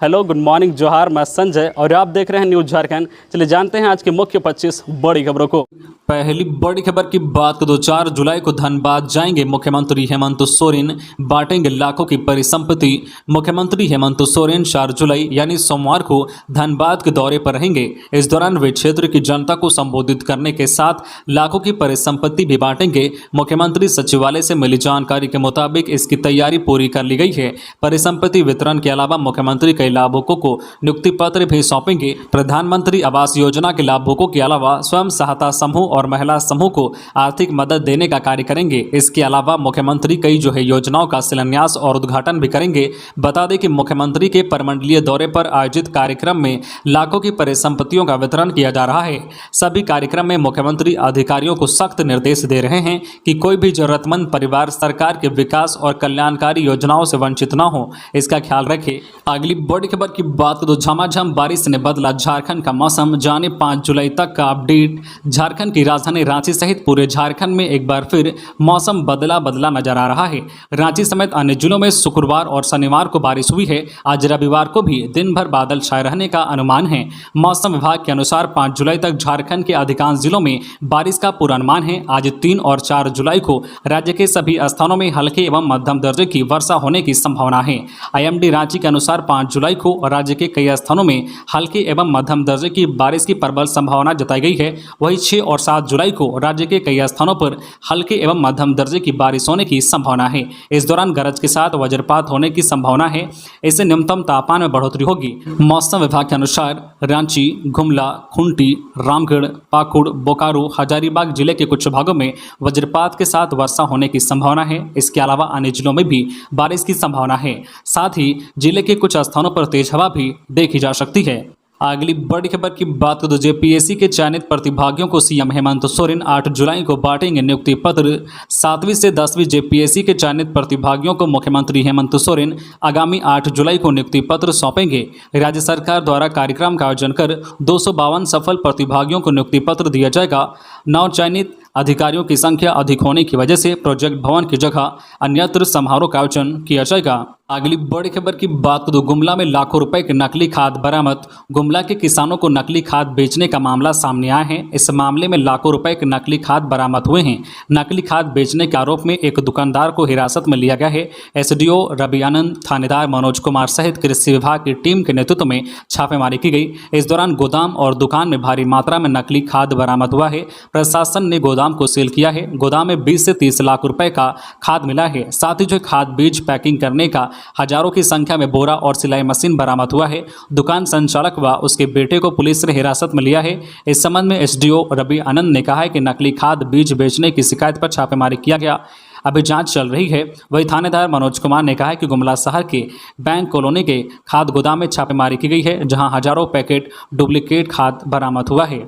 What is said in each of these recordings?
Hello, good morning, जोहार। मैं संजय और आप देख रहे हैं न्यूज़ झारखंड। चलिए जानते हैं आज की मुख्य 25 बड़ी खबरों को। पहली बड़ी खबर की बात करें तो 4 जुलाई को धनबाद जाएंगे मुख्यमंत्री हेमंत सोरेन, बांटेंगे लाखों की परिसंपत्ति। मुख्यमंत्री हेमंत सोरेन 4 जुलाई यानी सोमवार को धनबाद के दौरे पर रहेंगे। इस दौरान वे क्षेत्र की जनता को संबोधित करने के साथ लाखों की परिसंपत्ति भी बांटेंगे। मुख्यमंत्री सचिवालय से मिली जानकारी के मुताबिक इसकी तैयारी पूरी कर ली गई है। परिसंपत्ति वितरण के अलावा मुख्यमंत्री कई लाभुकों को नियुक्ति पत्र भी सौंपेंगे। प्रधानमंत्री आवास योजना के लाभुकों के अलावा स्वयं सहायता समूह और महिला समूह को आर्थिक मदद देने का कार्य करेंगे। इसके अलावा मुख्यमंत्री कई योजनाओं का शिलान्यास और उद्घाटन भी करेंगे। बता दें कि मुख्यमंत्री के परमंडलीय दौरे पर आयोजित कार्यक्रम में लाखों की परिसंपत्तियों का वितरण किया जा रहा है। सभी कार्यक्रम में मुख्यमंत्री अधिकारियों को सख्त निर्देश दे रहे हैं कि कोई भी जरूरतमंद परिवार सरकार के विकास और कल्याणकारी योजनाओं से वंचित न हो, इसका ख्याल रखे। अगली बड़ी खबर की बात करें तो झमाझम बारिश ने बदला झारखंड का मौसम। जाने 5 जुलाई तक का अपडेट। झारखंड की राजधानी रांची सहित पूरे झारखंड में एक बार फिर मौसम बदला बदला नजर आ रहा है। रांची समेत अन्य जिलों में शुक्रवार और शनिवार को बारिश हुई है। आज रविवार को भी दिन भर बादल छाए रहने का अनुमान है। मौसम विभाग के अनुसार 5 जुलाई तक झारखंड के अधिकांश जिलों में बारिश का पूर्वानुमान है। आज 3 और 4 जुलाई को राज्य के सभी स्थानों में हल्के एवं मध्यम दर्जे की वर्षा होने की संभावना है। आईएमडी रांची के अनुसार 5 जुलाई को राज्य के कई स्थानों में हल्के एवं मध्यम दर्जे की बारिश की प्रबल संभावना जताई गई है। वहीं 6 और 7 जुलाई को राज्य के कई स्थानों पर हल्के एवं मध्यम दर्जे की बारिश होने की संभावना है। इस दौरान गरज के साथ वज्रपात होने की संभावना है। इससे न्यूनतम तापमान में बढ़ोतरी होगी। मौसम विभाग के अनुसार रांची, गुमला, खूंटी, रामगढ़, पाकुड़, बोकारो, हजारीबाग जिले के कुछ भागों में वज्रपात के साथ वर्षा होने की संभावना है। इसके अलावा अन्य जिलों में भी बारिश की संभावना है। साथ ही जिले के कुछ स्थानों पर तेज हवा भी देखी जा सकती है। अगली बड़ी खबर की बात करें तो जेपीएससी के चयनित प्रतिभागियों को सीएम हेमंत सोरेन 8 जुलाई को बांटेंगे नियुक्ति पत्र। 7वीं से 10वीं जेपीएससी के चयनित प्रतिभागियों को मुख्यमंत्री हेमंत सोरेन आगामी 8 जुलाई को नियुक्ति पत्र सौंपेंगे। राज्य सरकार द्वारा कार्यक्रम का आयोजन कर 252 सफल प्रतिभागियों को नियुक्ति पत्र दिया जाएगा। नवचयनित अधिकारियों की संख्या अधिक होने की वजह से प्रोजेक्ट भवन की जगह अन्यत्र समारोह का आयोजन किया जाएगा। अगली बड़ी खबर की बात करें तो गुमला में लाखों रुपए की नकली खाद बरामद। गुमला के किसानों को नकली खाद बेचने का मामला सामने आया है। इस मामले में लाखों रुपए के नकली खाद बरामद हुए हैं। नकली खाद बेचने के आरोप में एक दुकानदार को हिरासत में लिया गया है। एसडीओ रवि आनंद, थानेदार मनोज कुमार सहित कृषि विभाग की टीम के नेतृत्व में छापेमारी की गई। इस दौरान गोदाम और दुकान में भारी मात्रा में नकली खाद बरामद हुआ है। प्रशासन ने गोदाम को सील किया है। गोदाम में 20 से 30 लाख रुपए का खाद मिला है। साथ ही खाद बीज पैकिंग करने का हजारों की संख्या में बोरा और सिलाई मशीन बरामद हुआ है। दुकान संचालक व उसके बेटे को पुलिस ने हिरासत में लिया है। इस संबंध में एसडीओ रवि आनंद ने कहा है कि नकली खाद बीज बेचने की शिकायत पर छापेमारी किया गया, अभी जांच चल रही है। वही थानेदार मनोज कुमार ने कहा है कि गुमला शहर के बैंक कॉलोनी के खाद गोदाम में छापेमारी की गई है, जहां हजारों पैकेट डुप्लीकेट खाद बरामद हुआ है।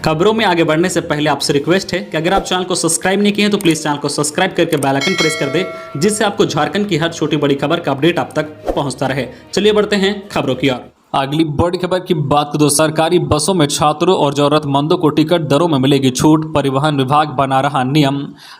खबरों में आगे बढ़ने से पहले आपसे रिक्वेस्ट है कि अगर आप चैनल को सब्सक्राइब नहीं किए हैं तो प्लीज चैनल को सब्सक्राइब करके बेल आइकन प्रेस कर दे, जिससे आपको झारखंड की हर छोटी बड़ी खबर का अपडेट आप तक पहुंचता रहे। चलिए बढ़ते हैं खबरों की ओर। अगली बड़ी खबर की बात करें तो सरकारी बसों में छात्रों और जरूरतमंदों को टिकट दरों में मिलेगी छूट। परिवहन विभाग बना रहा नियम।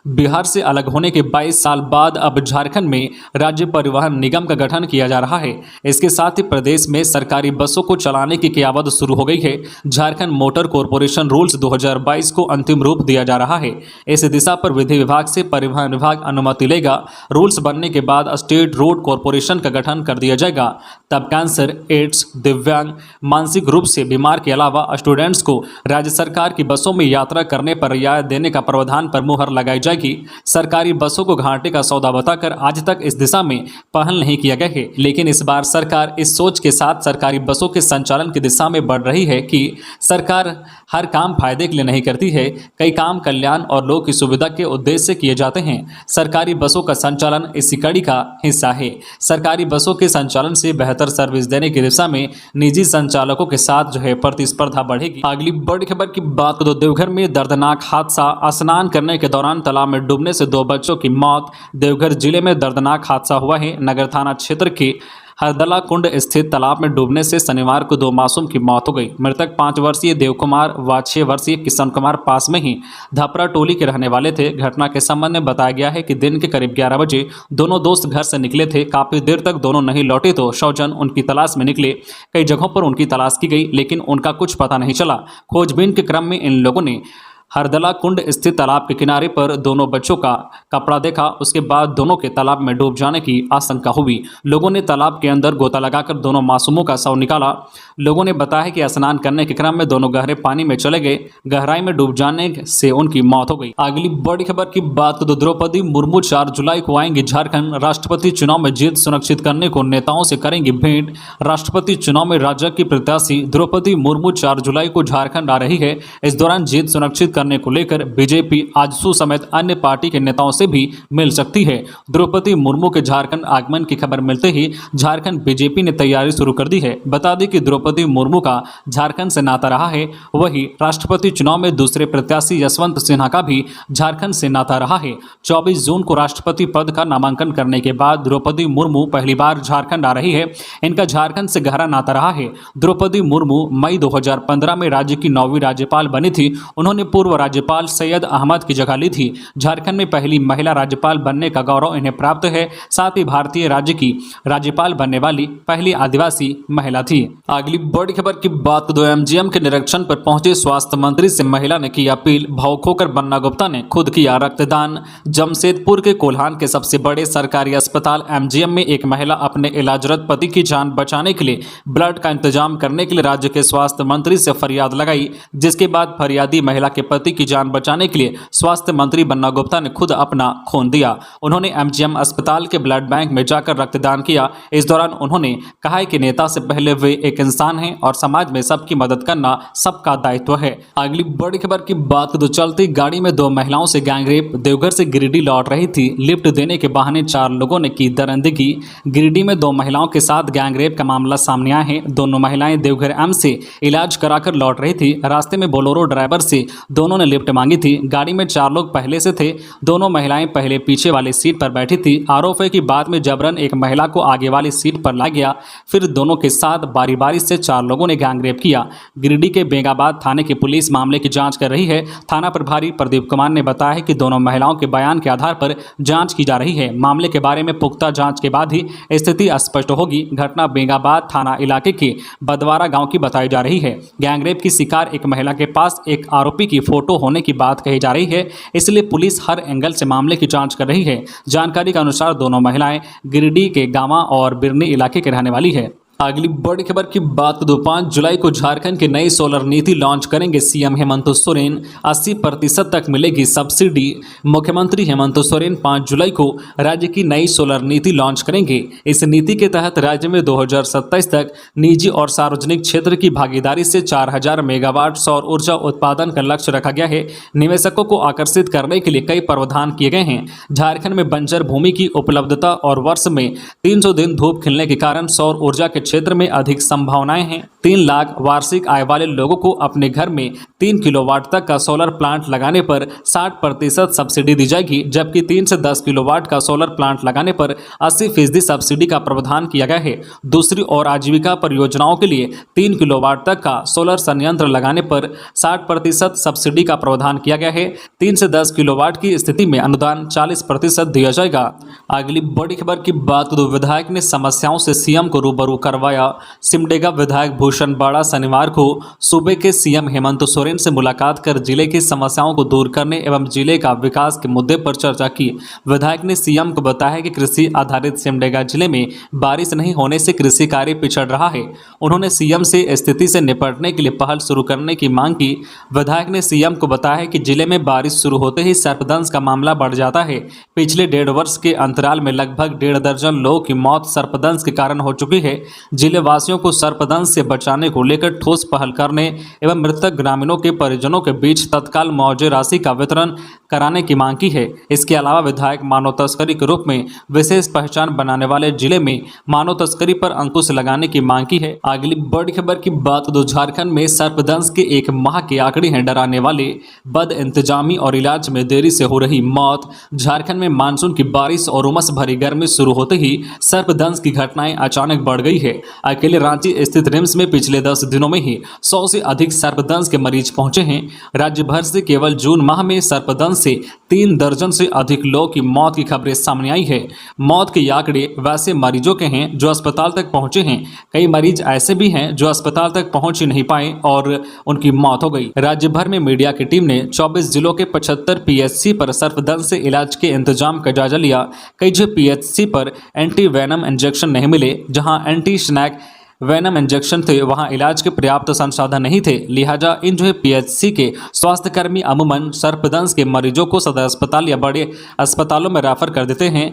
बिहार से अलग होने के 22 साल बाद अब झारखंड में राज्य परिवहन निगम का गठन किया जा रहा है। इसके साथ ही प्रदेश में सरकारी बसों को चलाने की क्रियावध शुरू हो गई है। झारखंड मोटर कॉरपोरेशन रूल्स 2022 को अंतिम रूप दिया जा रहा है। इस दिशा पर विधि विभाग से परिवहन विभाग अनुमति लेगा। रूल्स बनने के बाद स्टेट रोड कॉरपोरेशन का गठन कर दिया जाएगा। तब कैंसर, एड्स, दिव्यांग, मानसिक रूप से बीमार के अलावा स्टूडेंट्स को राज्य सरकार की बसों में यात्रा करने पर रियायत देने का प्रावधान पर मुहर लगाई जाएगी। सरकारी बसों को घाटे का सौदा बताकर आज तक इस दिशा में पहल नहीं किया गया है, लेकिन इस बार सरकार इस सोच के साथ सरकारी बसों के संचालन की दिशा में बढ़ रही है कि सरकार हर काम फायदे के लिए नहीं करती है। कई काम कल्याण और लोगों की सुविधा के उद्देश्य से किए जाते हैं। सरकारी बसों का संचालन इसी कड़ी का हिस्सा है। सरकारी बसों के संचालन से बेहतर सर्विस देने की दिशा में निजी संचालकों के साथ प्रतिस्पर्धा बढ़ेगी। अगली बड़ी खबर की बात करें तो देवघर में दर्दनाक हादसा। स्नान करने के दौरान तालाब में डूबने से 2 बच्चों की मौत। देवघर जिले में दर्दनाक हादसा हुआ है। नगर थाना क्षेत्र के हरदला कुंड स्थित तालाब में डूबने से शनिवार को 2 मासूम की मौत हो गई। मृतक 5 वर्षीय देव कुमार व 6 वर्षीय किशन कुमार पास में ही धपरा टोली के रहने वाले थे। घटना के संबंध में बताया गया है कि दिन के करीब 11 बजे दोनों दोस्त घर से निकले थे। काफी देर तक दोनों नहीं लौटे तो स्वजन उनकी तलाश में निकले। कई जगहों पर उनकी तलाश की गई लेकिन उनका कुछ पता नहीं चला। खोजबीन के क्रम में इन लोगों ने हरदला कुंड स्थित तालाब के किनारे पर दोनों बच्चों का कपड़ा देखा। उसके बाद दोनों के तालाब में डूब जाने की आशंका हुई। लोगों ने तालाब के अंदर गोता लगाकर दोनों मासूमों का शव निकाला। लोगों ने बताया कि स्नान करने के क्रम में दोनों गहरे पानी में चले गए। गहराई में डूब जाने से उनकी मौत हो गई। अगली बड़ी खबर की बात करें तो द्रौपदी मुर्मू 4 जुलाई को आएंगे झारखंड। राष्ट्रपति चुनाव में जीत सुनिश्चित करने को नेताओं से करेंगे भेंट। राष्ट्रपति चुनाव में राज्य की प्रत्याशी द्रौपदी मुर्मू 4 जुलाई को झारखंड आ रही है। इस दौरान जीत सुनिश्चित करने को लेकर बीजेपी आजसू समेत अन्य पार्टी के नेताओं से भी मिल सकती है। द्रौपदी मुर्मू के झारखंड आगमन की खबर मिलते ही झारखंड बीजेपी ने तैयारी शुरू कर दी है। बता दें कि द्रौपदी मुर्मू का झारखंड से नाता रहा है। वहीं राष्ट्रपति चुनाव में दूसरे प्रत्याशी यशवंत सिन्हा का भी झारखंड से नाता रहा है। 24 जून को राष्ट्रपति पद का नामांकन करने के बाद द्रौपदी मुर्मू पहली बार झारखंड आ रही है। इनका झारखंड से गहरा नाता रहा है। द्रौपदी मुर्मू मई 2015 में राज्य की 9वीं राज्यपाल बनी थी। उन्होंने पूर्व राज्यपाल सैयद अहमद की जगह ली थी। झारखंड में पहली महिला राज्यपाल बनने का गौरव इन्हें प्राप्त है। साथ ही भारतीय राज्य की राज्यपाल बनने वाली पहली आदिवासी महिला थी। अगली बड़ी खबर की बात करें तो एमजीएम के निरीक्षण पर पहुंचे स्वास्थ्य मंत्री से महिला ने की अपील। भावुक होकर बन्ना गुप्ता ने खुद किया रक्तदान। जमशेदपुर के कोल्हान के सबसे बड़े सरकारी अस्पताल एमजीएम में एक महिला अपने इलाजरत पति की जान बचाने के लिए ब्लड का इंतजाम करने के लिए राज्य के स्वास्थ्य मंत्री से फरियाद लगाई, जिसके बाद फरियादी महिला के पति की जान बचाने के लिए स्वास्थ्य मंत्री बन्ना गुप्ता ने खुद अपना खून दिया। उन्होंने एमजीएम अस्पताल के ब्लड बैंक में जाकर रक्तदान किया। इस दौरान उन्होंने कहा है कि नेता से पहले वे एक इंसान हैं और समाज में सबकी मदद करना सबका दायित्व है। अगली बड़ी खबर की बात तो चलती गाड़ी में 2 महिलाओं से गैंगरेप। देवघर से गिरिडीह लौट रही थी। लिफ्ट देने के बहाने 4 लोगों ने की दरिंदगी। गिरिडीह में 2 महिलाओं के साथ गैंगरेप का मामला सामने आया है। दोनों महिलाएं देवघर एम्स से इलाज कराकर लौट रही थी। रास्ते में बोलेरो ड्राइवर से दोनों ने लिफ्ट मांगी थी। गाड़ी में 4 लोग पहले से थे। दोनों महिलाएं पहले पीछे वाली सीट पर बैठी थी। आरोप है कि बाद में जबरन एक महिला को आगे वाली सीट पर ला गया। फिर दोनों के साथ बारी बारी से 4 लोगों ने गैंगरेप किया। गिरिडीह के बेंगाबाद थाने की पुलिस मामले की जांच कर रही है। थाना प्रभारी प्रदीप कुमार ने बताया है कि दोनों महिलाओं के बयान के आधार पर जांच की जा रही है। मामले के बारे में पुख्ता जांच के बाद ही स्थिति स्पष्ट होगी। घटना बेंगाबाद थाना इलाके के बदवारा गांव की बताई जा रही है। गैंगरेप की शिकार एक महिला के पास एक आरोपी की फोटो होने की बात कही जा रही है, इसलिए पुलिस हर एंगल से मामले की जांच कर रही है। जानकारी के अनुसार दोनों महिलाएं गिरिडीह के गांवा और बिरनी इलाके के रहने वाली है। अगली बड़ी खबर की बात तो 5 जुलाई को झारखंड की नई सोलर नीति लॉन्च करेंगे सीएम हेमंत सोरेन। 80% तक मिलेगी सब्सिडी। मुख्यमंत्री हेमंत सोरेन 5 जुलाई को राज्य की नई सोलर नीति लॉन्च करेंगे। इस नीति के तहत राज्य में 2027 तक निजी और सार्वजनिक क्षेत्र की भागीदारी से 4000 मेगावाट सौर ऊर्जा उत्पादन का लक्ष्य रखा गया है। निवेशकों को आकर्षित करने के लिए कई प्रावधान किए गए हैं। झारखंड में बंजर भूमि की उपलब्धता और वर्ष में 300 दिन धूप खिलने के कारण सौर ऊर्जा के क्षेत्र में अधिक संभावनाएं हैं। 3 लाख वार्षिक आय वाले लोगों को अपने घर में 3 किलोवाट तक का सोलर प्लांट लगाने पर 60% सब्सिडी दी जाएगी, जबकि 3 से 10 किलोवाट का सोलर प्लांट लगाने पर 80% सब्सिडी का प्रावधान किया गया है। दूसरी ओर आजीविका परियोजनाओं के लिए 3 किलोवाट तक का सोलर संयंत्र लगाने पर 60% सब्सिडी का प्रावधान किया गया है। 3 से 10 किलोवाट की स्थिति में अनुदान 40% दिया जाएगा। अगली बड़ी खबर की बात तो विधायक ने समस्याओं से सीएम को रूबरू करवाया। सिमडेगा विधायक भूषण बाड़ा शनिवार को सूबे के सीएम हेमंत सोरेन से मुलाकात कर जिले की समस्याओं को दूर करने एवं जिले का विकास के मुद्दे पर चर्चा की। विधायक ने सीएम को बताया कि कृषि आधारित सिमडेगा जिले में बारिश नहीं होने से कृषि कार्य पिछड़ रहा है। उन्होंने सीएम से स्थिति से निपटने के लिए पहल शुरू करने की मांग की। विधायक ने सीएम को बताया कि जिले में बारिश शुरू होते ही सर्पदंश का मामला बढ़ जाता है। पिछले 1.5 वर्ष के अंतराल में लगभग 1.5 दर्जन लोगों की मौत सर्पदंश के कारण हो चुकी है। जिले वासियों को सर्पदंश से बचाने को लेकर ठोस पहल करने एवं मृतक ग्रामीणों के परिजनों के बीच तत्काल मुआवजे राशि का वितरण कराने की मांग की है। इसके अलावा विधायक मानव तस्करी के रूप में विशेष पहचान बनाने वाले जिले में मानव तस्करी पर अंकुश लगाने की मांग की है। अगली बड़ी खबर की बात तो झारखंड में सर्पदंश के 1 माह के आंकड़े हैं डराने वाले। बद इंतजामी और इलाज में देरी से हो रही मौत। झारखंड में मानसून की बारिश और उमस भरी गर्मी शुरू होते ही सर्पदंश की घटनाएं अचानक बढ़ गई है। अकेले रांची स्थित रिम्स में पिछले 10 दिनों में ही 100 से अधिक सर्पदंश के मरीज पहुंचे हैं। राज्य भर से केवल जून माह में सर्पदंश से 3 दर्जन से अधिक लोगों की मौत की खबरें सामने आई है। मौत के आंकड़े वैसे मरीजों के हैं जो अस्पताल तक पहुंचे हैं। कई मरीज ऐसे भी हैं जो अस्पताल तक पहुंच ही नहीं पाए और उनकी मौत हो गई। राज्य भर में मीडिया की टीम ने 24 जिलों के 75 पीएचसी पर सर्पदंश से इलाज के इंतजाम का जायजा लिया। कई जो पीएचसी पर एंटी वेनम इंजेक्शन नहीं मिले, जहां एंटी स्नैक वेनम इंजेक्शन थे वहां इलाज के पर्याप्त संसाधन नहीं थे। लिहाजा इन जो है पीएचसी के स्वास्थ्यकर्मी अमूमन सर्पदंश के मरीजों को सदर अस्पताल या बड़े अस्पतालों में रेफर कर देते हैं।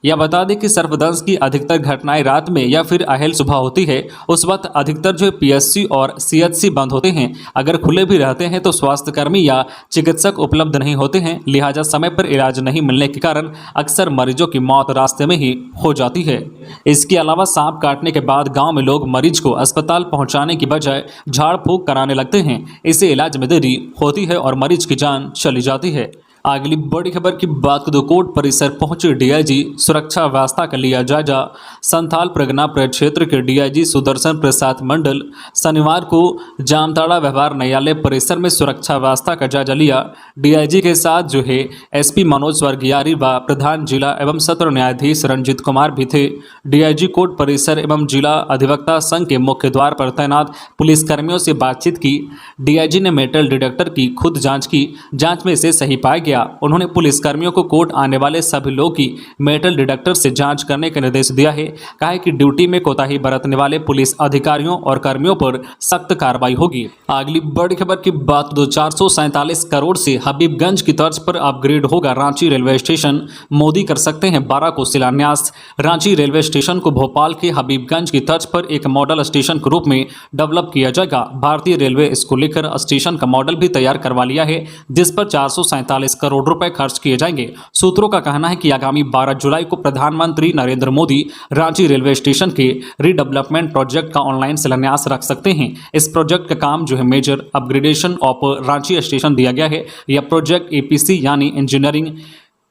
यह बता दें कि सर्पदंश की अधिकतर घटनाएं रात में या फिर अहल सुबह होती है। उस वक्त अधिकतर जो है पीएचसी और सीएचसी बंद होते हैं। अगर खुले भी रहते हैं तो स्वास्थ्यकर्मी या चिकित्सक उपलब्ध नहीं होते हैं। लिहाजा समय पर इलाज नहीं मिलने के कारण अक्सर मरीजों की मौत रास्ते में ही हो जाती है। इसके अलावा सांप काटने के बाद गाँव में लोग मरीज को अस्पताल पहुंचाने की बजाय झाड़ फूंक कराने लगते हैं। इससे इलाज में देरी होती है और मरीज की जान चली जाती है। अगली बड़ी खबर की बात करें तो कोर्ट परिसर पहुंचे डीआईजी, सुरक्षा व्यवस्था का लिया जायजा। संथाल परगना प्रक्षेत्र के डीआईजी सुदर्शन प्रसाद मंडल शनिवार को जामताड़ा व्यवहार न्यायालय परिसर में सुरक्षा व्यवस्था का जायजा लिया। डीआईजी के साथ जो है एसपी मनोज वर्गियारी व प्रधान जिला एवं सत्र न्यायाधीश रंजीत कुमार भी थे। डीआईजी कोर्ट परिसर एवं जिला अधिवक्ता संघ के मुख्य द्वार पर तैनात पुलिसकर्मियों से बातचीत की। डीआईजी ने मेटल डिटेक्टर की खुद जांच की। जांच में इसे सही पाया गया। उन्होंने पुलिसकर्मियों को कोर्ट आने वाले सभी लोगों की मेटल डिटेक्टर से जांच करने का निर्देश दिया है। कहा है कि ड्यूटी में कोताही बरतने वाले पुलिस अधिकारियों और कर्मियों पर सख्त कार्रवाई होगी। अगली बड़ी खबर की बात तो 447 करोड़ से हबीबगंज की तर्ज पर अपग्रेड होगा रांची रेलवे स्टेशन। मोदी कर सकते हैं 12 को शिलान्यास। रांची रेलवे स्टेशन को भोपाल के हबीबगंज की तर्ज पर एक मॉडल स्टेशन के रूप में डेवलप किया जाएगा। भारतीय रेलवे इसको लेकर स्टेशन का मॉडल भी तैयार करवा लिया है, जिस पर 447 करोड़ रुपए खर्च किए जाएंगे। सूत्रों का कहना है कि आगामी 12 जुलाई को प्रधानमंत्री नरेंद्र मोदी रांची रेलवे स्टेशन के रीडेवलपमेंट प्रोजेक्ट का ऑनलाइन शिलान्यास रख सकते हैं। इस प्रोजेक्ट का काम जो है major upgradation of Ranchi station दिया गया है। यह प्रोजेक्ट एपीसी यानी इंजीनियरिंग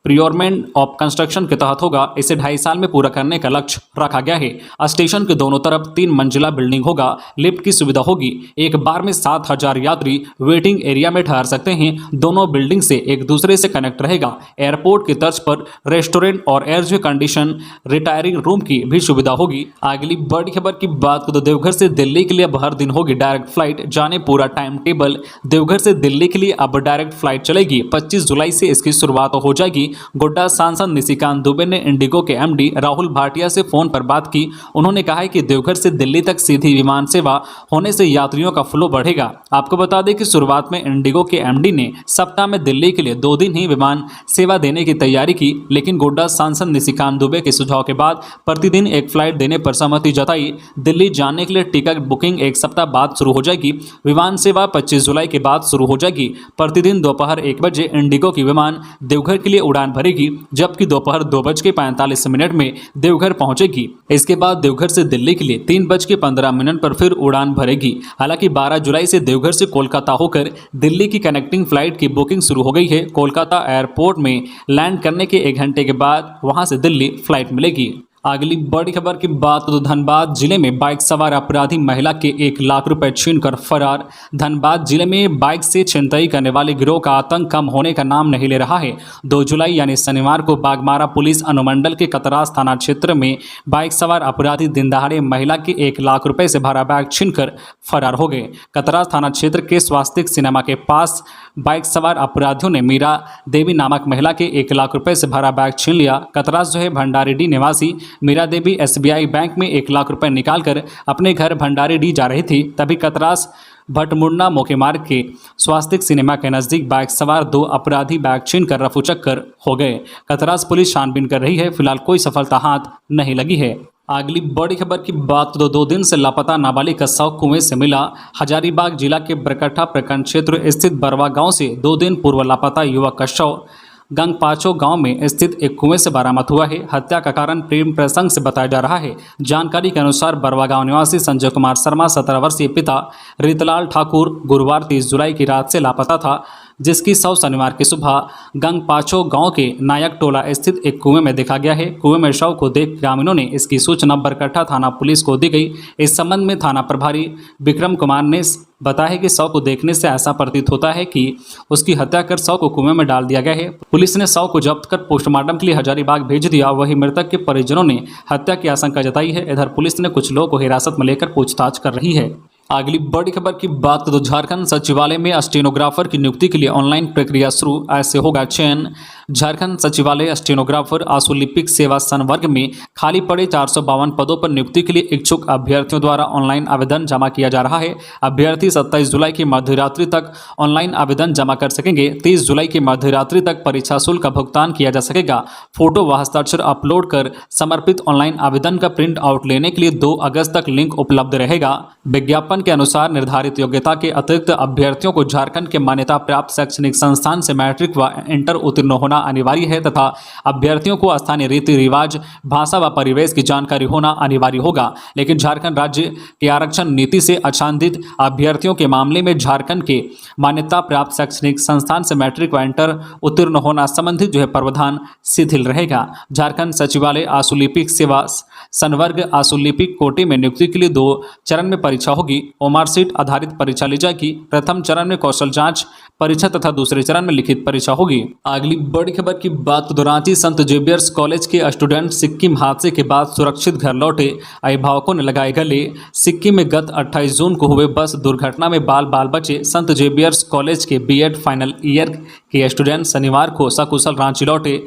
प्रियोरमेंट ऑफ कंस्ट्रक्शन के तहत होगा। इसे 2.5 साल में पूरा करने का लक्ष्य रखा गया है। स्टेशन के दोनों तरफ 3 मंजिला बिल्डिंग होगा। लिफ्ट की सुविधा होगी। एक बार में 7,000 यात्री वेटिंग एरिया में ठहर सकते हैं। दोनों बिल्डिंग से एक दूसरे से कनेक्ट रहेगा। एयरपोर्ट की तर्ज पर रेस्टोरेंट और एयर कंडीशन रिटायरिंग रूम की भी सुविधा होगी। अगली बड़ी खबर की बात करें तो देवघर से दिल्ली के लिए अब हर दिन होगी डायरेक्ट फ्लाइट। जाने पूरा टाइम टेबल। देवघर से दिल्ली के लिए अब डायरेक्ट फ्लाइट चलेगी। 25 जुलाई से इसकी शुरुआत हो जाएगी। गोड्डा सांसद निशिकांत दुबे ने इंडिगो के एमडी राहुल भाटिया से फोन पर बात की। उन्होंने कहा है कि देवघर से दिल्ली तक सीधी विमान सेवा होने से यात्रियों का फ्लो बढ़ेगा। आपको बता दें कि शुरुआत में इंडिगो के एमडी ने सप्ताह में दिल्ली के लिए 2 दिन ही विमान सेवा देने की तैयारी की, लेकिन गोड्डा सांसद निशिकांत दुबे के सुझाव के बाद प्रतिदिन एक फ्लाइट देने पर सहमति जताई। दिल्ली जाने के लिए टिकट बुकिंग 1 सप्ताह बाद शुरू हो जाएगी। विमान सेवा 25 जुलाई के बाद शुरू हो जाएगी। प्रतिदिन दोपहर 1 बजे इंडिगो की विमान देवघर के लिए उड़ान भरेगी, जबकि दोपहर 2:45 में देवघर पहुंचेगी। इसके बाद देवघर से दिल्ली के लिए 3:15 पर फिर उड़ान भरेगी। हालांकि 12 जुलाई से देवघर से कोलकाता होकर दिल्ली की कनेक्टिंग फ्लाइट की बुकिंग शुरू हो गई है। कोलकाता एयरपोर्ट में लैंड करने के 1 घंटे के बाद वहां से दिल्ली फ्लाइट मिलेगी। अगली बड़ी खबर की बात तो धनबाद जिले में बाइक सवार अपराधी महिला के 1 लाख रुपए छीनकर फरार। धनबाद जिले में बाइक से छिनतई करने वाले गिरोह का आतंक कम होने का नाम नहीं ले रहा है। 2 जुलाई यानी शनिवार को बागमारा पुलिस अनुमंडल के कतरास थाना क्षेत्र में बाइक सवार अपराधी दिन दहाड़े महिला के 1 लाख रुपए से भरा बैग छीनकर फरार हो गए। कतरास थाना क्षेत्र के स्वास्तिक सिनेमा के पास बाइक सवार अपराधियों ने मीरा देवी नामक महिला के 1 लाख रुपए से भरा बैग छीन लिया। कतरास जो है भंडारीडीह निवासी मीरा देवी एसबीआई बैंक में 1 लाख रुपए निकालकर अपने घर भंडारीडीह जा रही थी। तभी कतरास भटमुंडा मोके मार्ग के स्वास्तिक सिनेमा के नजदीक बाइक सवार 2 अपराधी बैग छीनकर रफूचक्कर हो गए। कतरास पुलिस छानबीन कर रही है। फिलहाल कोई सफलता हाथ नहीं लगी है। अगली बड़ी खबर की बात तो 2 दिन से लापता नाबालिग का शव कुएं से मिला। हजारीबाग जिला के बरकट्ठा प्रखंड क्षेत्र स्थित बरवा गांव से 2 दिन पूर्व लापता युवक का शव गंगपाचो गांव में स्थित एक कुएं से बरामद हुआ है। हत्या का कारण प्रेम प्रसंग से बताया जा रहा है। जानकारी के अनुसार बरवा गांव निवासी संजय कुमार शर्मा 17 वर्षीय पिता रीतलाल ठाकुर गुरुवार 30 जुलाई की रात से लापता था, जिसकी शव शनिवार की सुबह गंगपाचो गांव के नायक टोला स्थित एक कुएं में देखा गया है। कुएं में शव को देख ग्रामीणों ने इसकी सूचना बरकट्ठा थाना पुलिस को दी गई। इस संबंध में थाना प्रभारी विक्रम कुमार ने बताया कि शव को देखने से ऐसा प्रतीत होता है कि उसकी हत्या कर शव को कुएं में डाल दिया गया है। पुलिस ने शव को जब्त कर पोस्टमार्टम के लिए हजारीबाग भेज दिया। वहीं मृतक के परिजनों ने हत्या की आशंका जताई है। इधर पुलिस ने कुछ लोगों को हिरासत में लेकर पूछताछ कर रही है। अगली बड़ी खबर की बात तो झारखंड सचिवालय में स्टेनोग्राफर की नियुक्ति के लिए ऑनलाइन प्रक्रिया शुरू, ऐसे होगा चयन। झारखंड सचिवालय स्टेनोग्राफर आशुलिपिक सेवा संवर्ग में खाली पड़े 452 पदों पर नियुक्ति के लिए इच्छुक अभ्यर्थियों द्वारा ऑनलाइन आवेदन जमा किया जा रहा है। अभ्यर्थी 27 जुलाई की मध्यरात्रि तक ऑनलाइन आवेदन जमा कर सकेंगे। 30 जुलाई की मध्यरात्रि तक परीक्षा शुल्क का भुगतान किया जा सकेगा। फोटो व हस्ताक्षर अपलोड कर समर्पित ऑनलाइन आवेदन का प्रिंट आउट लेने के लिए 2 अगस्त तक लिंक उपलब्ध रहेगा। विज्ञापन के अनुसार निर्धारित योग्यता के अतिरिक्त अभ्यर्थियों को झारखंड के मान्यता प्राप्त शैक्षणिक संस्थान से मैट्रिक व इंटर उत्तीर्ण होना अनिवार्य है तथा अभ्यर्थियों को स्थानीय रीति रिवाज, भाषा व परिवेश की जानकारी होना अनिवार्य होगा। लेकिन झारखंड राज्य की आरक्षण नीति से आच्छादित अभ्यर्थियों के मामले में झारखंड के मान्यता प्राप्त शैक्षणिक संस्थान से मैट्रिक व इंटर उत्तीर्ण होना संबंधित प्रावधान शिथिल रहेगा। झारखंड सचिवालय आशुलिपिक सेवा संवर्ग आशुलिपिक कोटे में नियुक्ति के लिए 2 चरण में परीक्षा होगी। ओमार सीट आधारित परीक्षा ली जाएगी। प्रथम चरण में कौशल जांच परीक्षा तथा दूसरे चरण में लिखित परीक्षा होगी। अगली बड़ी खबर की बात तो रांची संत जेवियर्स कॉलेज के स्टूडेंट सिक्किम हादसे के बाद सुरक्षित घर लौटे, अभिभावकों ने लगाए गले। सिक्किम में गत 28 जून को हुए बस दुर्घटना में बाल बचे संत जेवियर्स कॉलेज के बीएड फाइनल ईयर के स्टूडेंट शनिवार को सकुशल रांची लौटे।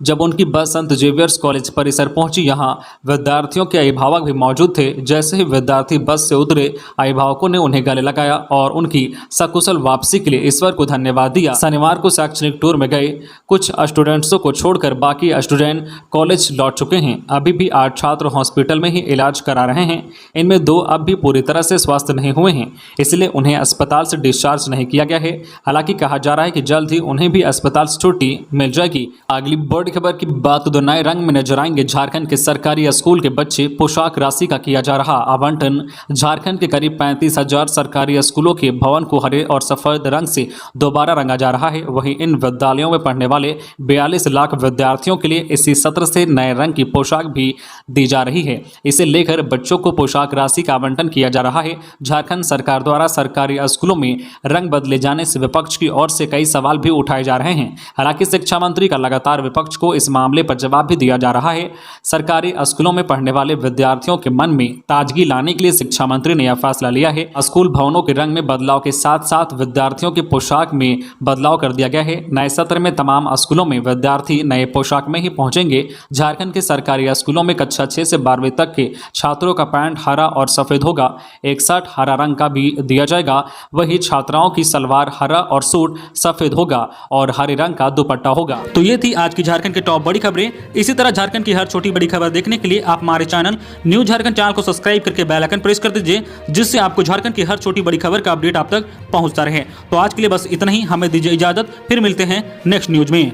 जब उनकी बस संत जेवियर्स कॉलेज परिसर पहुंची, यहां विद्यार्थियों के अभिभावक भी मौजूद थे। जैसे ही विद्यार्थी बस से उतरे, अभिभावकों ने उन्हें गले लगाया और उनकी सकुशल वापसी के लिए ईश्वर को धन्यवाद दिया। शनिवार को शैक्षणिक टूर में गए कुछ स्टूडेंट्सों को छोड़कर बाकी स्टूडेंट कॉलेज लौट चुके हैं। अभी भी 8 छात्र हॉस्पिटल में ही इलाज करा रहे हैं। इनमें 2 अब भी पूरी तरह से स्वस्थ नहीं हुए हैं, इसलिए उन्हें अस्पताल से डिस्चार्ज नहीं किया गया है। हालांकि कहा जा रहा है कि जल्द ही उन्हें भी अस्पताल से छुट्टी मिल जाएगी। अगली बड़ी खबर की बात तो नए रंग में नजर आएंगे झारखंड के सरकारी स्कूल के बच्चे। पोशाक राशि का किया जा रहा आवंटन। झारखंड के करीब 35,000 सरकारी स्कूलों के भवन को हरे और सफेद रंग से दोबारा रंगा जा रहा है। वहीं इन विद्यालयों में पढ़ने वाले 42 लाख विद्यार्थियों के लिए इसी सत्र से नए रंग की पोशाक भी दी जा रही है। इसे लेकर बच्चों को पोशाक राशि का आवंटन किया जा रहा है। झारखंड सरकार द्वारा सरकारी स्कूलों में रंग बदले जाने से विपक्ष की ओर से कई सवाल भी उठाए जा रहे हैं। हालांकि शिक्षा मंत्री का लगातार विपक्ष को इस मामले पर जवाब भी दिया जा रहा है। सरकारी स्कूलों में पढ़ने वाले विद्यार्थियों के मन में ताजगी लाने के लिए शिक्षा मंत्री ने यह फैसला लिया है। स्कूल भवनों के रंग में बदलाव के साथ साथ विद्यार्थियों की पोशाक में बदलाव कर दिया गया है। नए सत्र में तमाम स्कूलों में विद्यार्थी नए पोशाक में ही पहुंचेंगे। झारखंड के सरकारी स्कूलों में कक्षा 6 से 12वीं तक के छात्रों का पैंट हरा और सफेद होगा। एक शर्ट हरा रंग का भी दिया जाएगा। वही छात्राओं की सलवार हरा और सूट सफेद होगा और हरे रंग का दुपट्टा होगा। तो ये थी आज की झारखंड के टॉप बड़ी खबरें। इसी तरह झारखंड की हर छोटी बड़ी खबर देखने के लिए आप हमारे चैनल न्यूज झारखंड चैनल को सब्सक्राइब करके बेल आइकन प्रेस कर दीजिए, जिससे आपको झारखंड की हर छोटी बड़ी खबर का अपडेट आप तक पहुंचता रहे। तो आज के लिए बस इतना ही। हमें दीजिए इजाजत, फिर मिलते हैं नेक्स्ट न्यूज में।